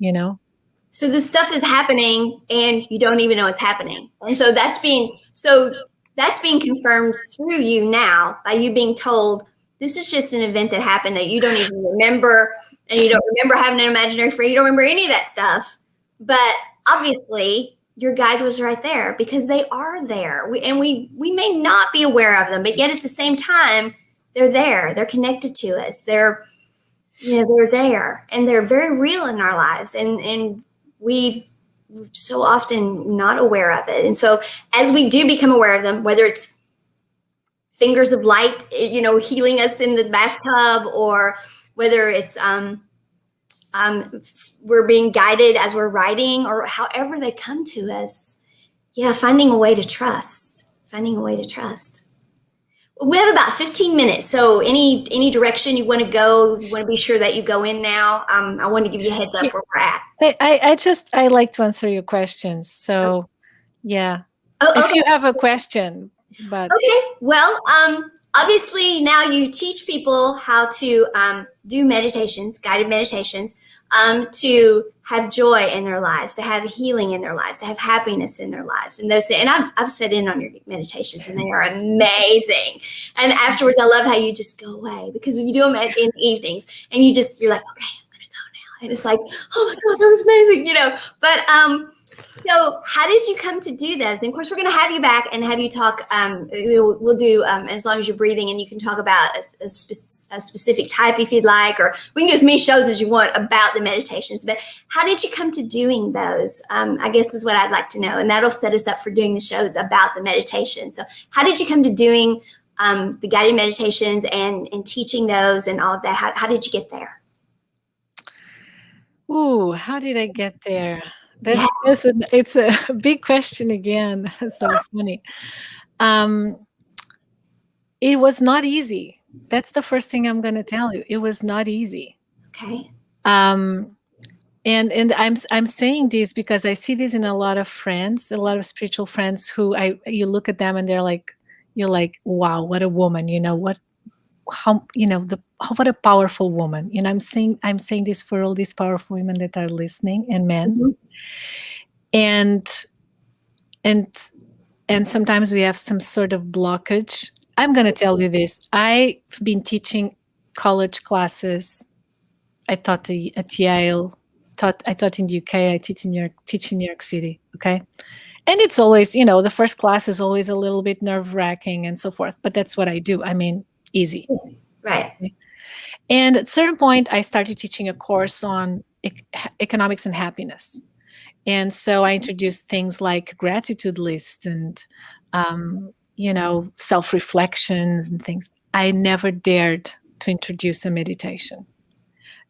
So this stuff is happening and you don't even know it's happening. And so that's being confirmed through you now by you being told this is just an event that happened that you don't even remember, and you don't remember having an imaginary friend, you don't remember any of that stuff. But obviously your guide was right there because they are there. We may not be aware of them, but yet at the same time they're there. They're connected to us. they're there and they're very real in our lives, and we so often not aware of it. And so as we do become aware of them, whether it's fingers of light, healing us in the bathtub, or whether it's we're being guided as we're writing, or however they come to us. Yeah, finding a way to trust. Finding a way to trust. We have about 15 minutes, so any direction you want to go, you want to be sure that you go in now. I want to give you a heads up where we're at. I like to answer your questions. So yeah, if Okay. you have a question, but Okay. Well, obviously now you teach people how to do meditations, guided meditations, to have joy in their lives, to have healing in their lives, to have happiness in their lives, and those things. And I've sat in on your meditations, and they are amazing. And afterwards, I love how you just go away, because you do them in the evenings, and you're like, okay, I'm gonna go now, and it's like, oh my god, that was amazing. But so how did you come to do those? And of course, we're going to have you back and have you talk. We'll do as long as you're breathing, and you can talk about a specific type if you'd like, or we can do as many shows as you want about the meditations. But how did you come to doing those? I guess is what I'd like to know, and that'll set us up for doing the shows about the meditation. So how did you come to doing the guided meditations and teaching those and all of that? How did you get there? ooh, how did I get there? It's a big question again. So funny. It was not easy. That's the first thing I'm going to tell you. It was not easy. Okay. And I'm saying this because I see this in a lot of friends, a lot of spiritual friends who you look at them and you're like, wow, what a woman, what a powerful woman. I'm saying this for all these powerful women that are listening, and men. Mm-hmm. And sometimes we have some sort of blockage. I'm going to tell you this. I've been teaching college classes. I taught at Yale. I taught in the UK. I teach in New York City. Okay. And it's always, the first class is always a little bit nerve-wracking and so forth. But that's what I do. I mean, easy. Right. Okay? And at a certain point, I started teaching a course on economics and happiness. And so I introduced things like gratitude list and, self-reflections and things. I never dared to introduce a meditation.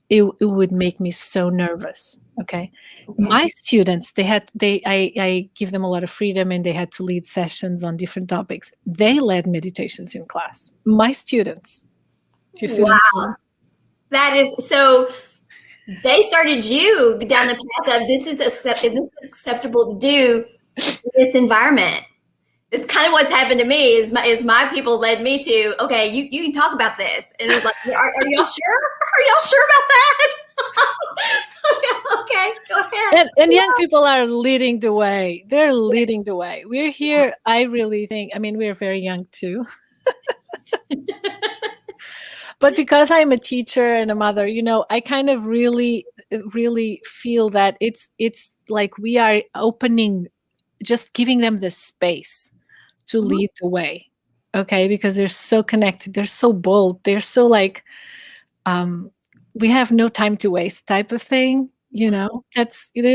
It would make me so nervous. Okay. My students, I give them a lot of freedom, and they had to lead sessions on different topics. They led meditations in class. My students. Do you see what I'm saying? That is so. They started you down the path of this is acceptable to do in this environment. It's kind of what's happened to me. Is my people led me to, okay, you can talk about this, and it's like, are y'all sure? Are y'all sure about that? So, okay, go ahead. And young people are leading the way. They're leading the way. We're here. I really think. I mean, we're very young too. But because I'm a teacher and a mother, I kind of really, really feel that it's like we are opening, just giving them the space to lead the way. Okay. Because they're so connected. They're so bold. They're so like, we have no time to waste type of thing. They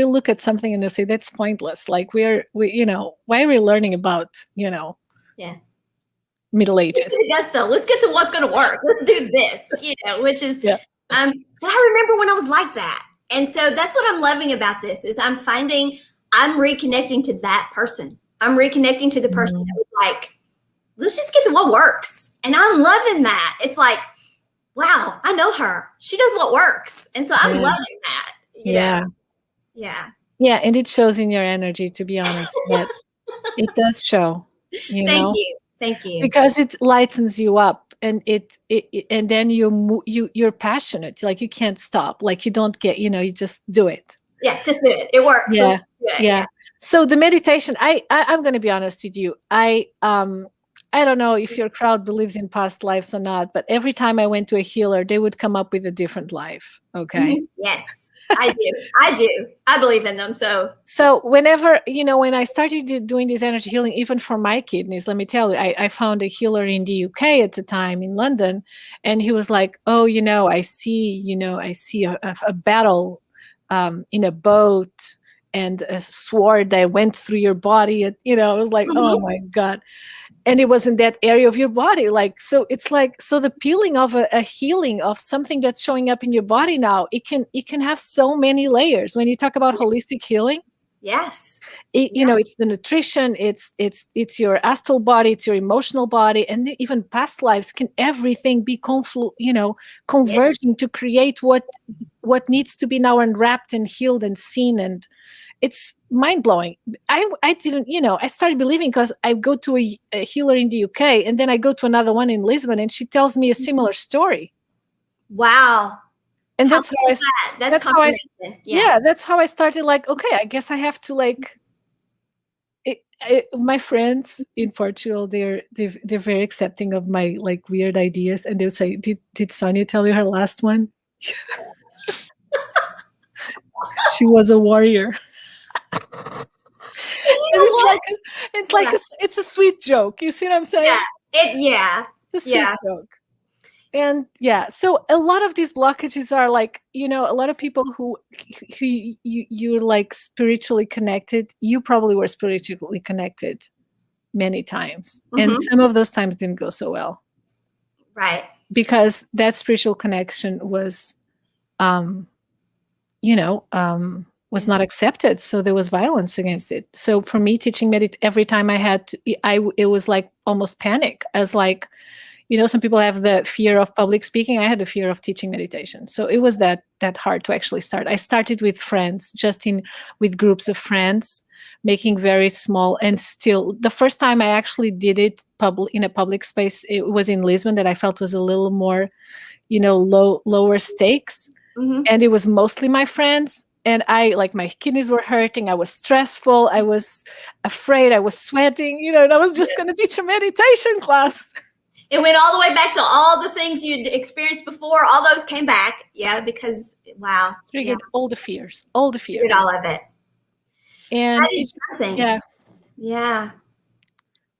look at something and they say, that's pointless. Like why are we learning about, Yeah. Middle Ages? Let's get to what's going to work. Let's do this, which is, yeah. But I remember when I was like that. And so that's what I'm loving about this is I'm reconnecting to that person. I'm reconnecting to the person that was like, let's just get to what works. And I'm loving that. It's like, wow, I know her. She does what works. And so I'm loving that. Yeah. Yeah. And it shows in your energy, to be honest, but it does show, Thank you. Because it lightens you up, and and then you're passionate. Like you can't stop. Like you don't get, you just do it. Yeah, just do it. It works. Yeah. Yeah. So the meditation, I'm going to be honest with you. I don't know if your crowd believes in past lives or not, but every time I went to a healer, they would come up with a different life. Okay. Yes. I do. I do. I believe in them. So whenever, when I started doing this energy healing, even for my kidneys, let me tell you, I found a healer in the UK at the time in London, and he was like, oh, I see a battle in a boat and a sword that went through your body. And, I was like, oh Mhm. my God. And it was in that area of your body. Like, so it's like, so the peeling of a healing of something that's showing up in your body now, it can have so many layers. When you talk about holistic healing, Yes. you know, Yeah. it's the nutrition, it's your astral body, it's your emotional body, and even past lives, can everything be Yeah. converging to create what needs to be now unwrapped and healed and seen. And it's mind-blowing. I didn't, I started believing because I go to a healer in the UK, and then I go to another one in Lisbon, and she tells me a similar story. Wow. And How that's how cool I is that? That's that's how I confirmation. Yeah. yeah, that's how I started, like, okay, I guess I have to, like, my friends in Portugal, they're very accepting of my, like, weird ideas, and they'll say, "Did Sonia tell you her last one? She was a warrior." And you And know what? Yeah. it's a sweet joke. You see what I'm saying? Yeah. Yeah. It's a sweet Yeah. joke. And yeah, so a lot of these blockages are like, a lot of people who you're like spiritually connected. You probably were spiritually connected many times, and Hmm. some of those times didn't go so well Right. because that spiritual connection um was not accepted, so there was violence against it. So for me, teaching every time I had to, it was like almost panic. As like, some people have the fear of public speaking. I had the fear of teaching meditation. So it was that hard to actually start. I started with friends, with groups of friends, making very small. And still, the first time I actually did it in a public space, it was in Lisbon, that I felt was a little more, lower stakes. Hmm. And it was mostly my friends. And my kidneys were hurting. I was stressful. I was afraid. I was sweating, and I was just going to teach a meditation class. It went all the way back to all the things you'd experienced before. All those came back. Yeah. Because, wow. Yeah. Triggered all the fears, all the You did fears. all of it. That And is something. yeah, Yeah.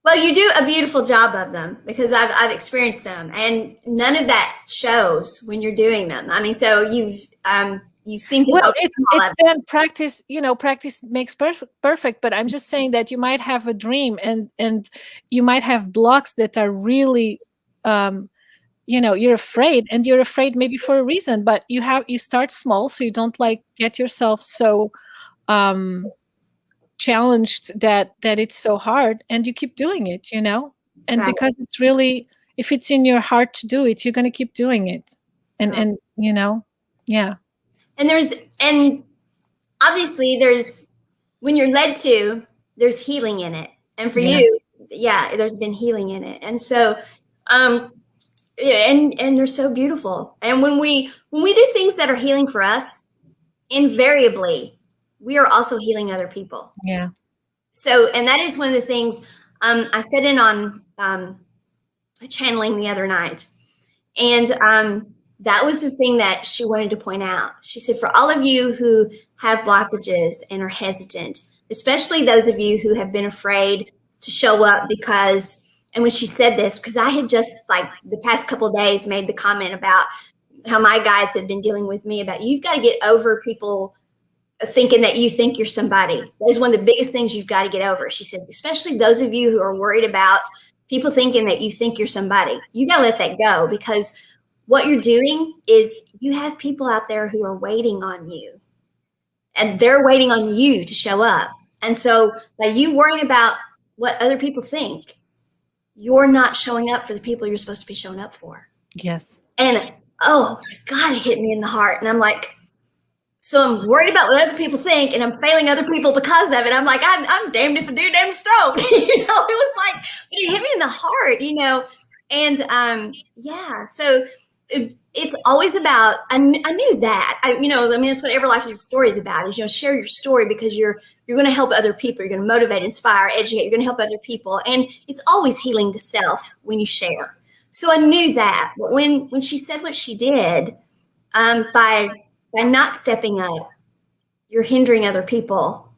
Well, you do a beautiful job of them because I've experienced them, and none of that shows when you're doing them. I mean, so you seem to well, overcome all it's of it. then practice. Practice makes perfect. But I'm just saying that you might have a dream, and you might have blocks that are really, you're afraid, and you're afraid maybe for a reason. But you start small, so you don't, like, get yourself so challenged that it's so hard, and you keep doing it. And Right. because it's really, if it's in your heart to do it, you're going to keep doing it. and Right. and yeah. And obviously there's when you're led to, there's healing in it, and for Yeah. you, yeah, there's been healing in it, and so um yeah, and they're so beautiful. And when we do things that are healing for us, invariably we are also healing other people. Yeah. So, and that is one of the things I sat in on channeling the other night, and that was the thing that she wanted to point out. She said, for all of you who have blockages and are hesitant, especially those of you who have been afraid to show up because, and when she said this, because I had just like the past couple of days made the comment about how my guides had been dealing with me about you've got to get over people thinking that you think you're somebody. That is one of the biggest things you've got to get over. She said, especially those of you who are worried about people thinking that you think you're somebody. You got to let that go, because what you're doing is you have people out there who are waiting on you, and they're waiting on you to show up. And so by you worrying about what other people think, you're not showing up for the people you're supposed to be showing up for. Yes. And oh my God, it hit me in the heart. And I'm like, so I'm worried about what other people think, and I'm failing other people because of it. I'm like, I'm damned if I do, damned if I don't. It was like, it hit me in the heart. And yeah, so it's always about, I knew that, I mean, that's what Everlasting Story is about, is, share your story, because you're going to help other people. You're going to motivate, inspire, educate. You're going to help other people. And it's always healing to self when you share. So I knew that. But when she said what she did, by by not stepping up, you're hindering other people.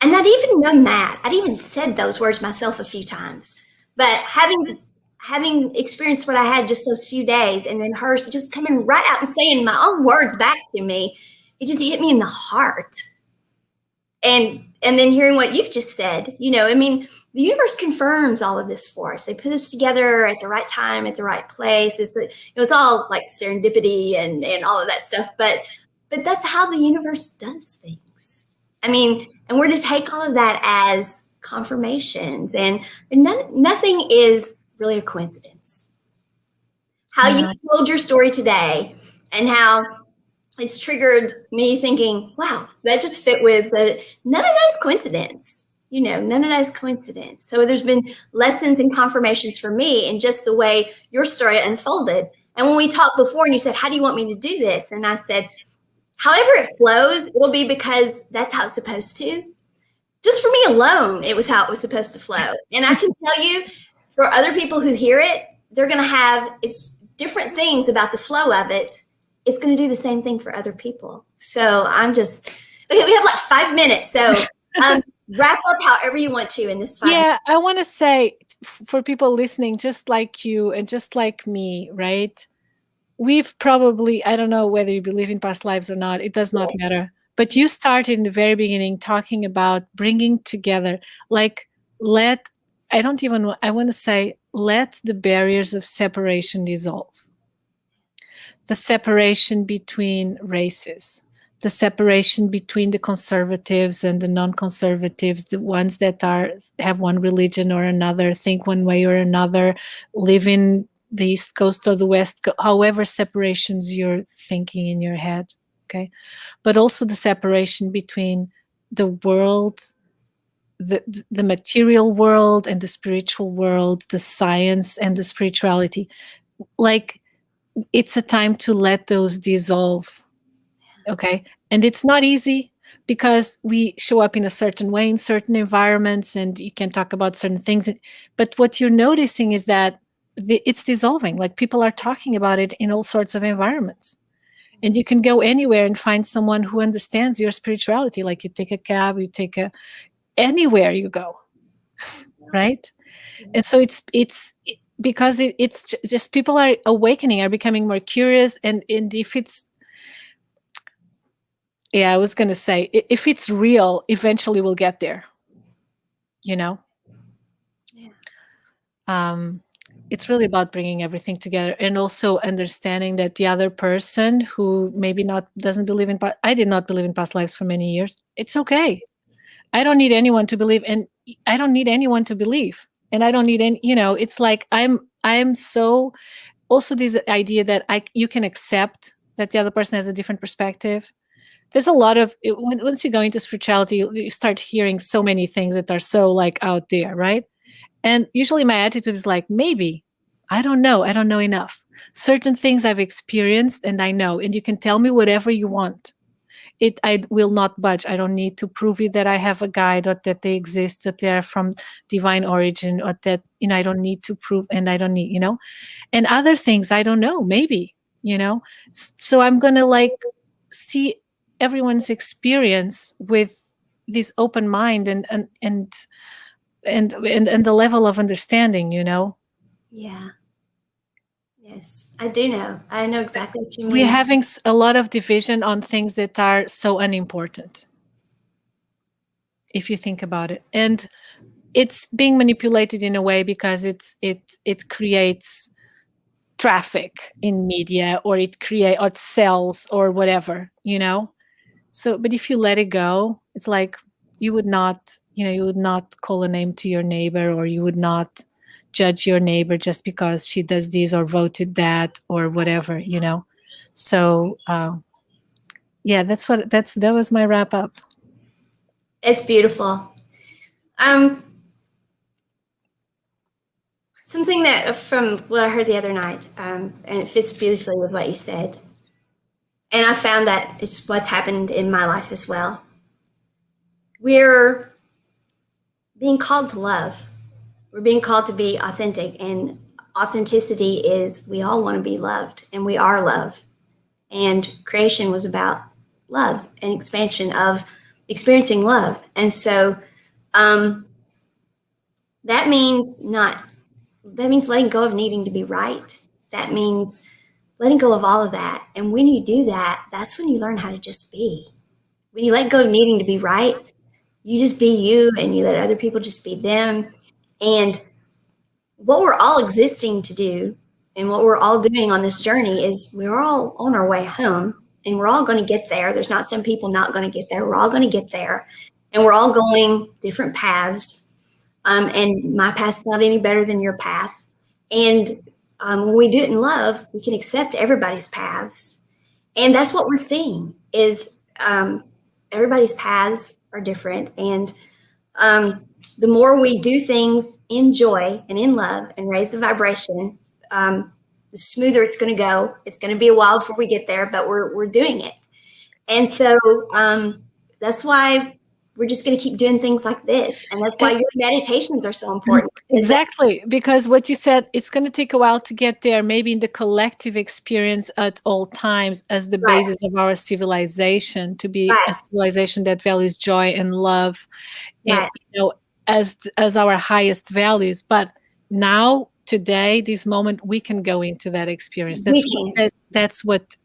And I'd even known that. I'd even said those words myself a few times. But having experienced what I had just those few days, and then her just coming right out and saying my own words back to me, it just hit me in the heart. And then hearing what you've just said, I mean, the universe confirms all of this for us. They put us together at the right time, at the right place. It was all like serendipity and all of that stuff. But that's how the universe does things. I mean, and we're to take all of that as confirmations, and nothing is really a coincidence. How you told your story today, and how it's triggered me thinking, wow, that just fit with none of that is coincidence. None of that is coincidence. So there's been lessons and confirmations for me in just the way your story unfolded. And when we talked before and you said, how do you want me to do this? And I said, however it flows, it'll be because that's how it's supposed to. Just for me alone, it was how it was supposed to flow. And I can tell you, for other people who hear it, they're going to have it's different things about the flow of it. It's going to do the same thing for other people. So okay, we have like 5 minutes. So wrap up however you want to in this 5 minutes. Yeah, I want to say for people listening, just like you and just like me, right? We've probably, I don't know whether you believe in past lives or not, it does not matter. But you started in the very beginning talking about bringing together, like I want to say, let the barriers of separation dissolve. The separation between races, the separation between the conservatives and the non-conservatives, the ones that have one religion or another, think one way or another, live in the East Coast or the West Coast, however separations you're thinking in your head, okay? But also the separation between the world, the material world and the spiritual world, the science and the spirituality. Like, it's a time to let those dissolve, okay? And it's not easy because we show up in a certain way in certain environments, and you can talk about certain things. But what you're noticing is that it's dissolving. Like, people are talking about it in all sorts of environments. And you can go anywhere and find someone who understands your spirituality. Like, you take a cab, anywhere you go, right? And so it's because it's just people are awakening, are becoming more curious, and if it's, I was going to say, if it's real, eventually we'll get there, Yeah. It's really about bringing everything together, and also understanding that the other person who maybe doesn't believe in I did not believe in past lives for many years. It's okay. I don't need anyone to believe, and I don't need anyone to believe. And I don't need any, it's like I'm so also this idea that you can accept that the other person has a different perspective. There's a lot of once you go into spirituality, you start hearing so many things that are so like out there, right? And usually my attitude is like, maybe, I don't know enough. Certain things I've experienced and I know, and you can tell me whatever you want. I will not budge. I don't need to prove it that I have a guide, or that they exist, that they're from divine origin, or that, I don't need to prove, and I don't need, and other things I don't know, maybe, so I'm going to see everyone's experience with this open mind and the level of understanding, Yeah. Yes, I do know. I know exactly what you mean. We're having a lot of division on things that are so unimportant, if you think about it. And it's being manipulated in a way because it creates traffic in media, or it sells or whatever, So, but if you let it go, it's like you would not call a name to your neighbor, or you would not judge your neighbor just because she does this or voted that or whatever, So, that was my wrap up. It's beautiful. Something that from what I heard the other night, and it fits beautifully with what you said. And I found that it's what's happened in my life as well. We're being called to love. We're being called to be authentic, and authenticity is we all want to be loved, and we are love. and creation was about love and expansion of experiencing love. And so um, that means not that means letting go of needing to be right. That means letting go of all of that. And when you do that, that's when you learn how to just be. When you let go of needing to be right, you just be you and you let other people just be them. And what we're all existing to do and what we're all doing on this journey is we're all on our way home and we're all going to get there. There's not some people not going to get there. We're all going to get there. And we're all going different paths. And my path's not any better than your path. And when we do it in love, we can accept everybody's paths. And that's what we're seeing is everybody's paths are different. And the more we do things in joy and in love and raise the vibration, the smoother it's going to go. It's going to be a while before we get there, but we're doing it. And so that's why we're just going to keep doing things like this. And that's why your meditations are so important. Exactly. Because what you said, it's going to take a while to get there, maybe in the collective experience at all times as the Right. basis of our civilization, to be Right. a civilization that values joy and love, Right. as our highest values. But now, today, this moment, we can go into that experience. We can. That's what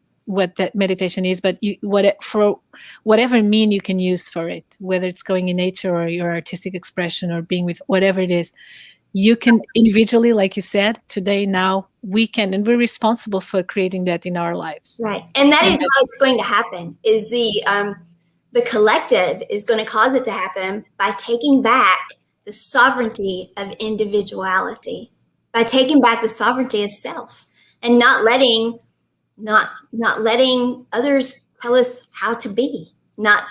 that meditation is. But for whatever mean you can use for it, whether it's going in nature or your artistic expression or being with whatever it is, you can individually, like you said, today, now, we can, and we're responsible for creating that in our lives. Right. And that is how it's going to happen, is the collective is going to cause it to happen by taking back the sovereignty of individuality, by taking back the sovereignty of self and not letting others tell us how to be, not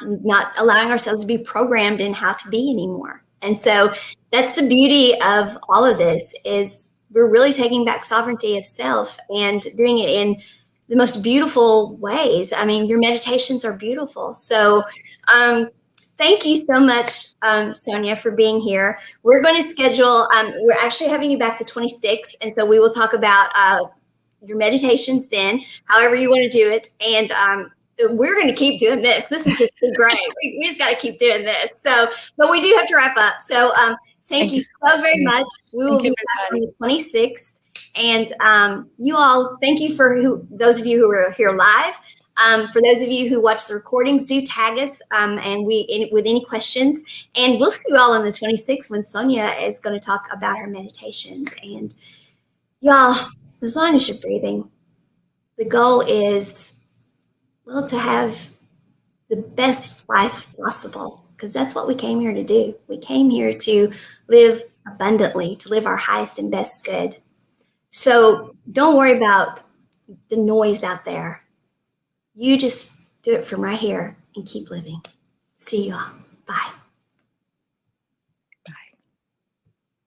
allowing ourselves to be programmed in how to be anymore. And so that's the beauty of all of this is we're really taking back sovereignty of self and doing it in the most beautiful ways. I mean, your meditations are beautiful. So thank you so much, Sonia, for being here. We're going to schedule, we're actually having you back the 26th. And so we will talk about your meditations then, however you want to do it. And we're going to keep doing this. This is just great. We just got to keep doing this. So, but we do have to wrap up. So thank you so very much. We will be back on the 26th. And you all, thank you for those of you who are here live. For those of you who watch the recordings, do tag us with any questions. And we'll see you all on the 26th when Sonia is going to talk about her meditations. And y'all, as long as you're breathing, the goal is, well, to have the best life possible, because that's what we came here to do. We came here to live abundantly, to live our highest and best good. So don't worry about the noise out there. You just do it from right here and keep living. See you all. Bye.